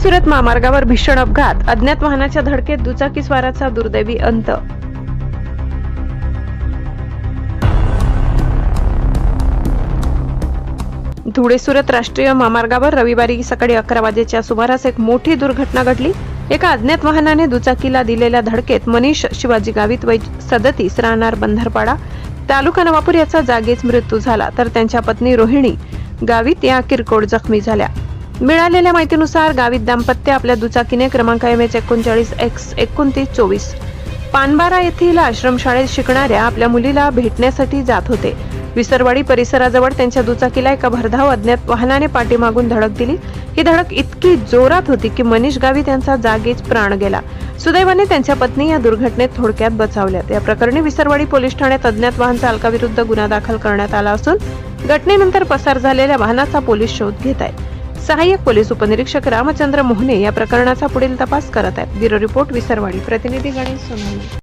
धुळे-सुरत महामार्गावर भीषण अपघात, अज्ञात वाहनाच्या धडकेत दुचाकीस्वाराचा दुर्दैवी अंत। धुळे-सुरत राष्ट्रीय महामार्गावर रविवारी सकाळी 11 वाजेच्या सुमारास एक मोठी दुर्घटना घडली। एका अज्ञात वाहनाने दुचाकीला दिलेल्या धडकेत मनीष शिवाजी गावित वय 37 राहणार बंधारपाडा तालुका नवापूर याचा जागीच मृत्यू झाला, तर त्यांच्या पत्नी रोहिणी गावित या किरकोळ जखमी झाल्या। मिळालेल्या माहितीनुसार गावित दाम्पत्य आपल्या दुचाकीने क्रमांक MH39X2924 पानबारा येथील आश्रमशाळेत शिकणाऱ्या आपल्या मुलीला भेटण्यासाठी जात होते। विसरवाडी परिसराजवळ त्यांच्या दुचाकीला एका भरधाव अज्ञात वाहनाने पाठीमागून धडक दिली। ही धडक इतकी जोरात होती की मनीष गावित यांचा जागीच प्राण गेला। सुदैवाने त्यांच्या पत्नी या दुर्घटनेत थोडक्यात बचावल्यात। या प्रकरणी विसरवाडी पोलीस ठाण्यात अज्ञात वाहन चालकाविरुद्ध गुन्हा दाखल करण्यात आला असून घटनेनंतर पसार झालेल्या वाहनाचा पोलीस शोध घेत आहेत। सहाय्यक पोलीस उपनिरीक्षक रामचंद्र मोहने या प्रकरणाचा पुढील तपास करत आहेत। ब्युरो रिपोर्ट विसरवाडी, प्रतिनिधी गणेश सोनाली।